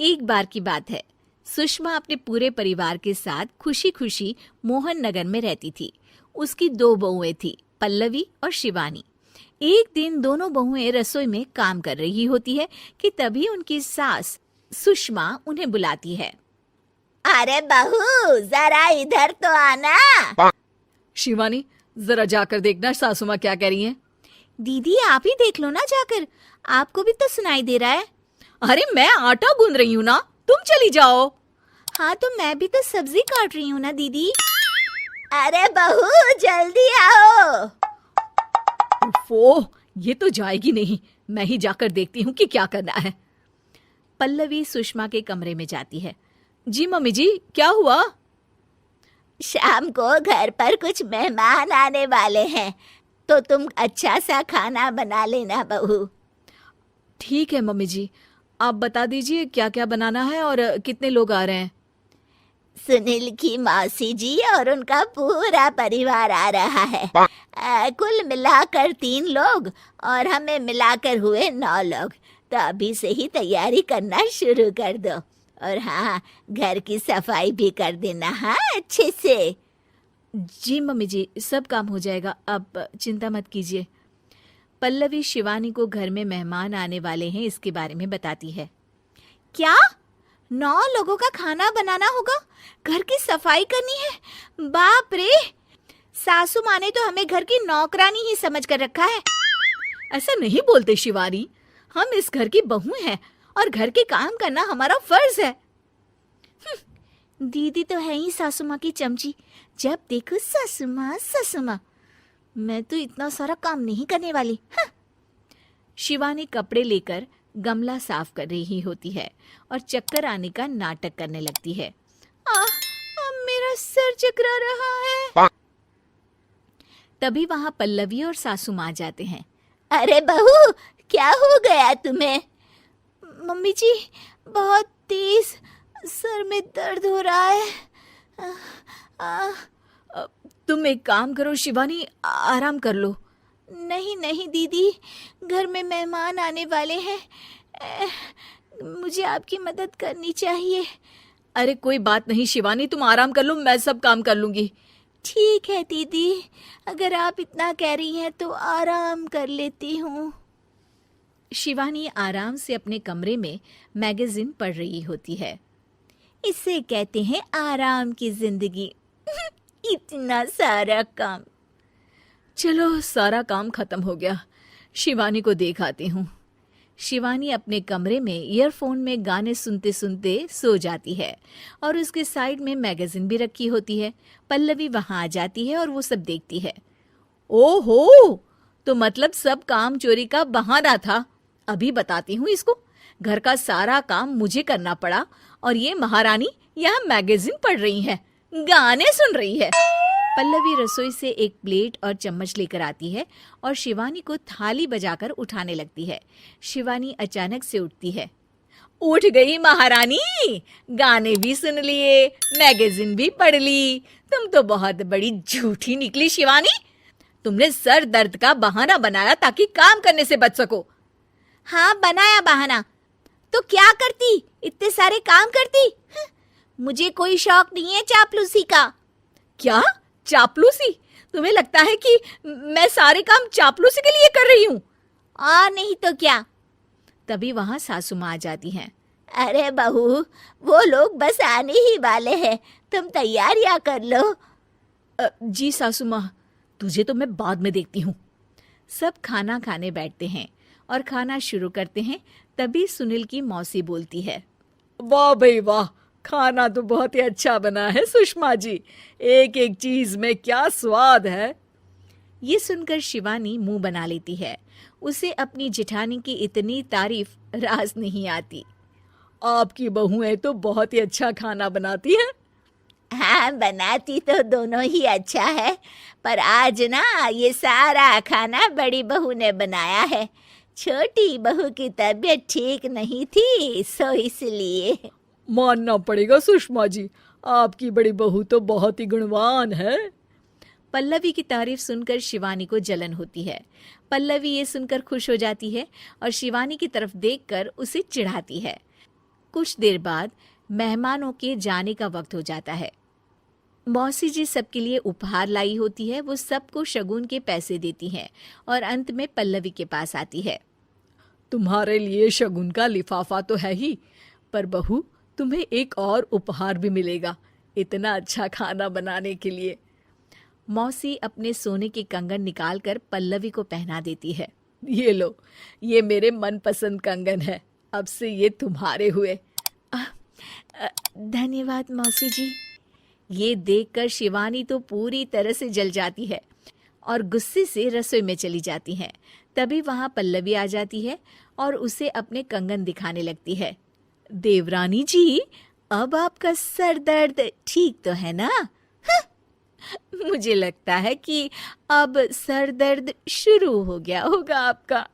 एक बार की बात है, सुषमा अपने पूरे परिवार के साथ खुशी खुशी मोहन नगर में रहती थी। उसकी 2 बहुएं थी, पल्लवी और शिवानी। एक दिन दोनों बहुएं रसोई में काम कर रही होती है कि तभी उनकी सास सुषमा उन्हें बुलाती है। अरे बहू, जरा इधर तो आना। शिवानी, जरा जाकर देखना सासू माँ क्या कह रही हैं। दीदी आप ही देख लो ना जाकर, आपको भी तो सुनाई दे रहा है। अरे मैं आटा गूंद रही हूँ ना, तुम चली जाओ। हाँ तो मैं भी तो सब्जी काट रही हूँ ना दीदी। अरे बहू, जल्दी आओ। ओफो, ये तो जाएगी नहीं। मैं ही जाकर देखती हूँ कि क्या करना है। पल्लवी सुषमा के कमरे में जाती है। जी मम्मी जी, क्या हुआ? शाम को घर पर कुछ मेहमान आने वाले हैं, तो तुम अच्छा सा खाना बना लेना बहू। ठीक है मम्मी जी, आप बता दीजिए क्या क्या बनाना है और कितने लोग आ रहे हैं। सुनील की मौसी जी और उनका पूरा परिवार आ रहा है। कुल मिलाकर 3 लोग और हमें मिलाकर हुए 9 लोग। तो अभी से ही तैयारी करना शुरू कर दो। और हाँ, घर की सफाई भी कर देना, हाँ, अच्छे से। जी मम्मी जी, सब काम हो जाएगा, आप चिंता मत कीजिए। पल्लवी शिवानी को घर में मेहमान आने वाले हैं इसके बारे में बताती है। क्या 9 लोगों का खाना बनाना होगा, घर की सफाई करनी है? बाप रे, सासू माँ ने तो हमें घर की नौकरानी ही समझ कर रखा है। ऐसा नहीं बोलते शिवानी, हम इस घर की बहू हैं और घर के काम करना हमारा फर्ज है। दीदी तो है ही सासू माँ की चमची, जब देखो सासू माँ सासू माँ। मैं तो इतना सारा काम नहीं करने वाली। शिवानी कपड़े लेकर गमला साफ कर रही होती है और चक्कर आने का नाटक करने लगती है। मेरा सर चकरा रहा है। तभी वहां पल्लवी और सासू माँ जाते हैं। अरे बहू, क्या हो गया तुम्हें? मम्मी जी, बहुत तेज सर में दर्द हो रहा है। तुम एक काम करो शिवानी, आराम कर लो। नहीं नहीं दीदी, घर में मेहमान आने वाले हैं, मुझे आपकी मदद करनी चाहिए। अरे कोई बात नहीं शिवानी, तुम आराम कर लो, मैं सब काम कर लूंगी। ठीक है दीदी, अगर आप इतना कह रही हैं तो आराम कर लेती हूँ। शिवानी आराम से अपने कमरे में मैगजीन पढ़ रही होती है। इसे कहते हैं आराम की जिंदगी। इतना सारा काम। चलो, सारा काम खत्म हो गया, शिवानी को देख आती हूँ। शिवानी अपने कमरे में ईयरफोन में गाने सुनते सुनते सो जाती है और उसके साइड में मैगजीन भी रखी होती है। पल्लवी वहां आ जाती है और वो सब देखती है। ओहो, तो मतलब सब काम चोरी का बहाना था। अभी बताती हूँ इसको। घर का सारा काम मुझे करना पड़ा और ये महारानी यहाँ मैगजीन पढ़ रही है, गाने सुन रही है। पल्लवी रसोई से एक प्लेट और चम्मच लेकर आती है और शिवानी को थाली बजाकर उठाने लगती है। शिवानी अचानक से उठती है। उठ गई महारानी, गाने भी सुन लिए, मैगजीन भी पढ़ ली। तुम तो बहुत बड़ी झूठी निकली शिवानी। तुमने सर दर्द का बहाना बनाया ताकि काम करने से बच सको। हाँ, बनाया बहाना, तो क्या करती, इतने सारे काम करती। मुझे कोई शौक नहीं है चापलूसी का। क्या चापलूसी? तुम्हें लगता है कि मैं सारे काम चापलूसी के लिए कर रही हूँ? और नहीं तो क्या। तभी वहां सासू माँ आ जाती हैं। अरे बहू, वो लोग बस आने ही वाले हैं, तुम तैयारियां कर लो। जी सासू माँ, तुझे तो मैं बाद में देखती हूँ। सब खाना खाने बैठते हैं और खाना शुरू करते हैं। तभी सुनील की मौसी बोलती है। वाह भाई वाह, खाना तो बहुत ही अच्छा बना है सुषमा जी, एक एक चीज में क्या स्वाद है। ये सुनकर शिवानी मुंह बना लेती है। उसे अपनी जेठानी की इतनी तारीफ रास नहीं आती। आपकी बहुएं तो बहुत ही अच्छा खाना बनाती हैं। हाँ, बनाती तो दोनों ही अच्छा है, पर आज ना ये सारा खाना बड़ी बहू ने बनाया है। छोटी बहू की तबीयत ठीक नहीं थी, सो इसलिए। मानना पड़ेगा सुषमा जी, आपकी बड़ी बहू तो बहुत ही गुणवान है। पल्लवी की तारीफ सुनकर शिवानी को जलन होती है। पल्लवी ये सुनकर खुश हो जाती है और शिवानी की तरफ देखकर उसे चिढ़ाती है। कुछ देर बाद मेहमानों के जाने का वक्त हो जाता है। मौसी जी सबके लिए उपहार लाई होती है। वो सबको शगुन के पैसे देती हैं और अंत में पल्लवी के पास आती है। तुम्हारे लिए शगुन का लिफाफा तो है ही, पर बहू तुम्हें एक और उपहार भी मिलेगा इतना अच्छा खाना बनाने के लिए। मौसी अपने सोने के कंगन निकालकर पल्लवी को पहना देती है। ये लो, ये मेरे मनपसंद कंगन है, अब से ये तुम्हारे हुए। धन्यवाद मौसी जी। ये देखकर शिवानी तो पूरी तरह से जल जाती है और गुस्से से रसोई में चली जाती है। तभी वहां पल्लवी आ जाती है और उसे अपने कंगन दिखाने लगती है। देवरानी जी, अब आपका सर दर्द ठीक तो है ना? मुझे लगता है कि अब सर दर्द शुरू हो गया होगा आपका।